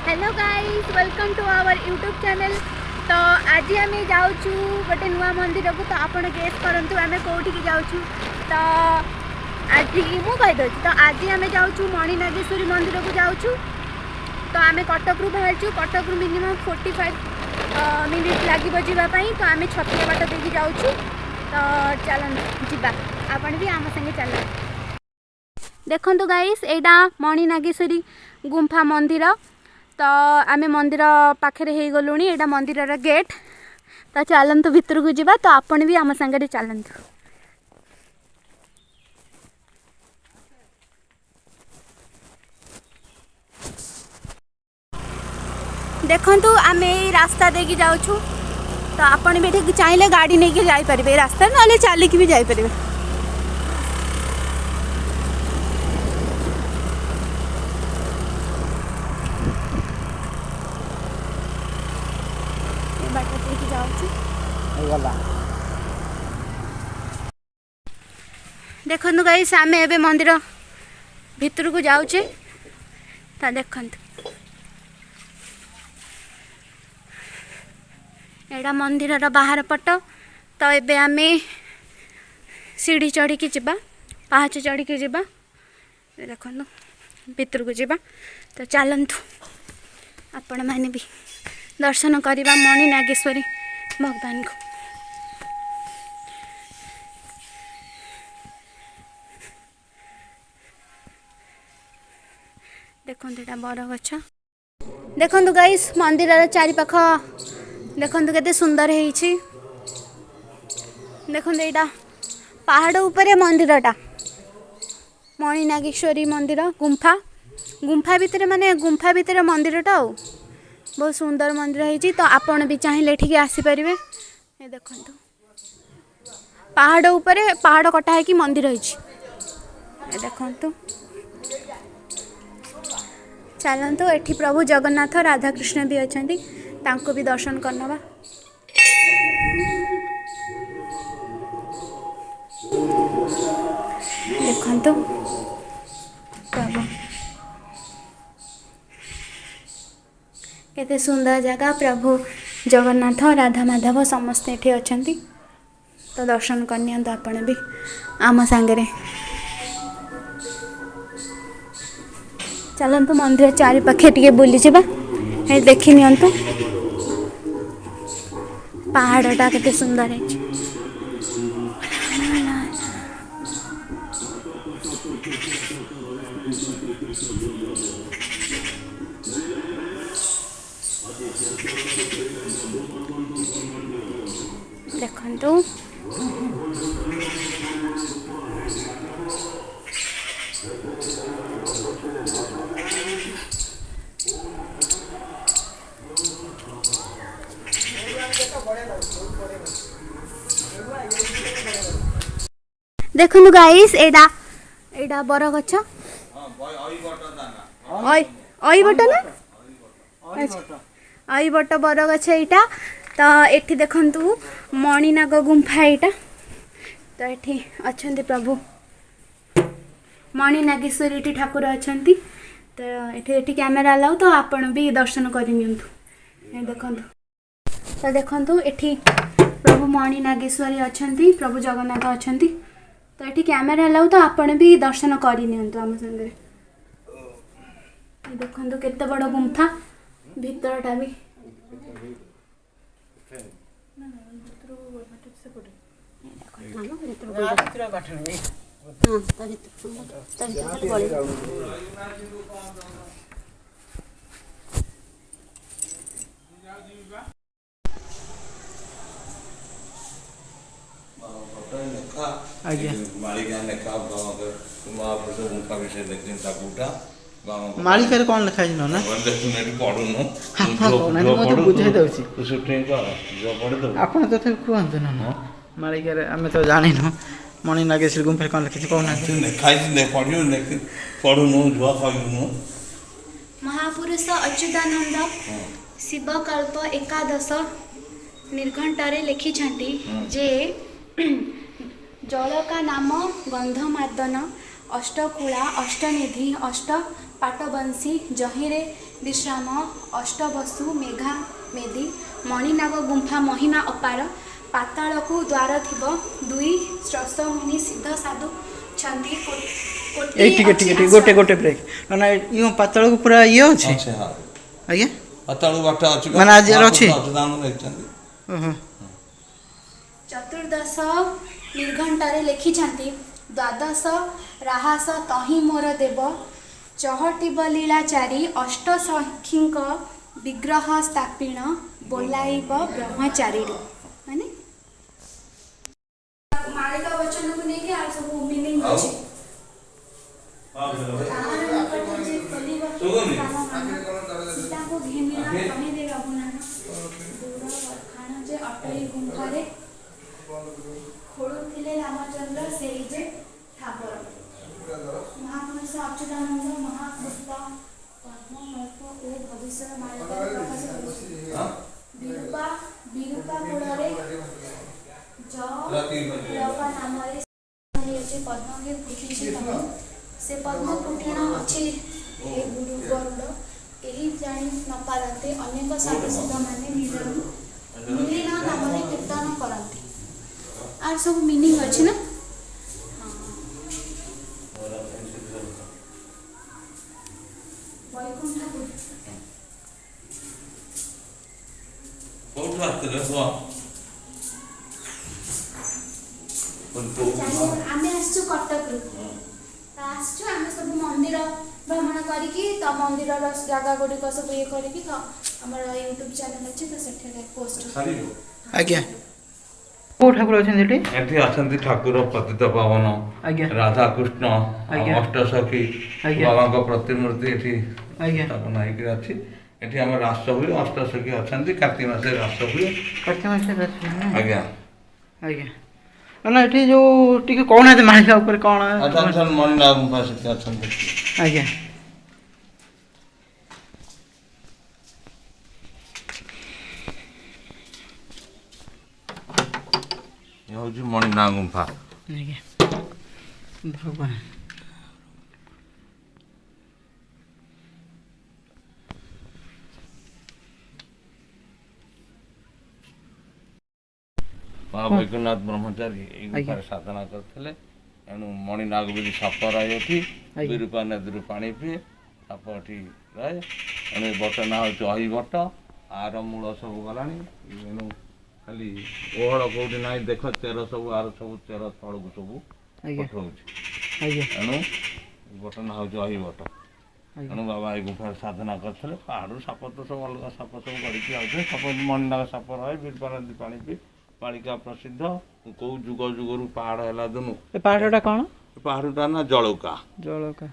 Hello guys welcome to our YouTube channel. तो आज आम जाऊँ गोटे नुआ मंदिर को। तो आपड़ गेस करूँ आम कौटी की जाऊँ। तो आज मु कहीदे तो आज आम जाऊँ मणिनागेश्वरी मंदिर को जाऊँ। तो आम कटक रू बाहर कटक रू मिनिमम 45 मिनिट लगे जावाई। तो आम छतिया बाट देखी जाऊँ। तो चल जा आपण भी आम संगे चल। देखो गाइस एटा मणिनागेश्वरी गुंफा मंदिर। तो आम मंदिर पाखे हो गलु। यहाँ मंदिर गेट। तो चलतु भितर को जावा। तो आपण भी आम सांगे चलतु। देखु आम यही रास्ता देकी जाऊँ। तो आपण भी चाहिए गाड़ी नहीं कि जापरेंगे रास्ता ना चलिक भी जापरेंगे। देखु गाइस आम ए मंदिर भितर को जाऊे। तो देखु एटा मंदिर बाहर पट। तो ये आम सीढ़ी चढ़ी की जीवा पाहाच चढ़ी की जीवा। देखो भितर को जीवा। तो चलतु आपण मैंने भी दर्शन करवा मणिनागेश्वरी भगवान को। देखो यहाँ बर गछ। देखो गाइस मंदिर चारिपाख देखो केते सुंदर है। देखो यहाँ पहाड़ उपरे मंदिरटा मणिनागेश्वरी मंदिर गुंफा गुंफा भितर माने गुंफा भितर मंदिरटा बहुत सुंदर मंदिर है। तो आपण भी चाहिए ठीक आसीपर। ये देखो पहाड़ उपरे पहाड़ कटा है कि मंदिर है। देखो चलतु एठी प्रभु जगन्नाथ राधा कृष्ण भी अच्छा तांको भी दर्शन करनवा। देखो प्रभु केते सुंदर जगह। प्रभु जगन्नाथ राधा माधव समस्ते एठी अच्छा। तो दर्शन करनी तो आपण भी आम सांगे। चलतु मंदिर चारि पाखे टे बुली जावा। ये देखी नियंतु पहाड़टा केते सुंदर है। देखंतु देखु गाइस एडा एडा बर गछ अई बट ना अई बट बर गछ एटा। तो एठी देखंतु मणिनाग गुंफा एटा। तो एठी अछंती प्रभु मणिनागेश्वरी एठी ठाकुर अछंती। तो एठी एठी कैमरा लाउ। तो आपण भी दर्शन करिनियंतु। देखंतु तो देखंतु एठी प्रभु मणिनागेश्वरी अछंती प्रभु जगन्नाथ अछंती। तो ये कैमेरा लाउ। तो आपण भी दर्शन करनियंतु आम संगे। देखो केते बड़ गुंफा भितरटा भी मालिकार कौन लिखा है ना आप तथा कहतु ना मालिकार आम तो जान मणिनागेश्वरी गुंफा कौन लिखी कहना महापुरुष अच्युतानंद शिवकल्प एकादश निर्घंटारे लिखिछंती जे जल का नाम गंधमादन अष्टकूला अष्टनिधि अष्ट पाटबंशी जहिरे विश्राम अष्टवसु मेघा मेदी मणिनाग गुंफा महिमा अपार पाताल को द्वार थिब दुई स्रसमुनि सिद्ध साधु छंदी ए ठीक गोटे गोटे ब्रेक ना यो पाताल को पूरा ये अछि अच्छा हां आज्ञा पाताल बाटा अछि माने आज अछि दान लेछंदी ओहो चतुर्दश निर्घंटारे लिखिछंती द्वादश राहास तहि मोर देव चहटिब लीलाचारी अष्ट सखींक विग्रह स्थापिण बोलाइब ब्रह्मचारी माने मालिका वचन को लेके आ सब मीनिंग अछि सीता को घेनिया कहि दे रघुनाथ दूर खाना जे अटई गुंफारे खोलुथिले रामचंद्र सेई जे ठाकुर महापुरुष अच्युतानंद महापुरुष पद्ममल्प ओ भविष्य मालिका प्रकाश करिछि विरूपा कुଳରେ लका नामरे जे पद्मके फुटिछि से पद्म फुटिण अछि हे गुरु गरुड़ एही जानि न पारते अनेक साधु संत माने मिलिना नामरे कीर्तन करନ୍ତି आर सब मीनिंग अछि ना वैकुंठपुर कोठा आतले हो आमे आसछु कटकरू आसछु आमे सब मंदिर भ्रमण करिकी त मंदिर र जगह गुडी को सब ये करिकी त हमर YouTube चैनल अछि त सेठे पोस्ट आज्ञा को ठाकुर अछन एठी एठी अछंती ठाकुर पतित पावन आज्ञा राधा कृष्ण आज्ञा। अष्ट सखी आज्ञा। बाबा को प्रतिमूर्ति एठी आज्ञा स्थापना होइके अछि एठी हमर राष्ट्र हुए अष्ट सखी अछंती कार्तिक मासे राष्ट्र हुए कच्चे मासे रस आज्ञा आज्ञा ना एठी जो टिके कोन है मालिका ऊपर कोन अछन मणिनाग गुंफा से अछंती आज्ञा ये होजी मणिनाग गुंफा आज्ञा भगवान वैकुंठनाथ ब्रह्मचारी गुफार साधना करते एणु मणिनाग बोली साप रहे एठी विरूपा नदी पानी पिए साप एठी रहे एणु बट ना हूँ अहि बट आर मूल सब गलानी एणु खाली ओहड़ कौटी ना देख चेर सब आर सब चेर तल को सब पठाऊँ एणु बट ना हूँ अहि बट एणु बाबा ये गुफार साधना करते पहाड़ साप तो सब अलग साप सब गड़िकी आते साप मणिनाग साप रहे विरूपा नदी पानी पिए बालिका प्रसिद्ध कौ जुग जुगर पहाड़ है दुनु पहाड़टा कौन पहाड़टा ना जलौका जलका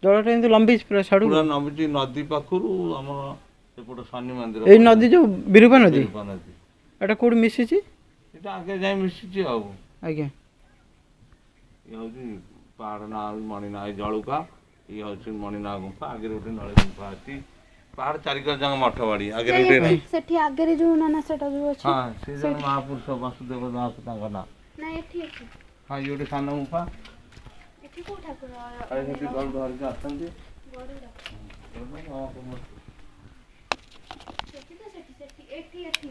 जलटा एमती लंबी पूरा छाड़ू पूरा नबी नदी पाखरु हमर सेपट शनि मंदिर ए नदी जो विरूपा नदी नदी एटा कोड मिसिछि एटा आगे जाय मिसिछि आउ आज्ञा ये होजी पहाड़ ना मणिनाग जलौका ये होजी मणिनाग गुफा आगे गोटे नळे गुफा अछि पहाड़ चारिकर जंग मठवाड़ी आगे गोटे सेठी आगे रे जो नाना सेटा जो अछि हां से जन महापुरुष वासुदेव दास तांका ना ना एठी अछि हां ये गोटे सान गुफा एठी को ठाकुर अरे सेठी गल धर के आछंती गरुड़ सेठी तो सेठी एठी एठी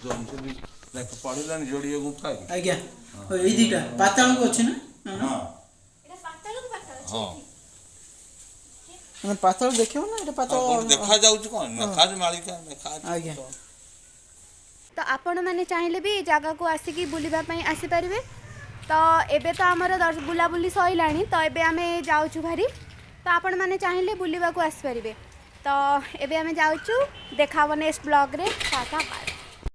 जंतुली देख पढ़िलानी जोड़िए गुफा आज्ञा ओ ए दीटा पाताल को अछि ना हां एटा पाताल को पाताल अछि हां हम पाताल देखियो ना एटा पाताल देखा जाउछ कोन नखाज मालिका नखाज आज्ञा तो आपण मैंने चाहिए भी जगह को आसिकी बुलवा आसी पारे तो एबे तो आमर बुलाबुली सैलानी तो एबे आमे जाऊँ भारी तो आपण मैंने चाहिए बुलवा को आसी पारे तो एबे आमे जाऊँ देखा नेक्स्ट ब्लॉग रे टाटा बाय।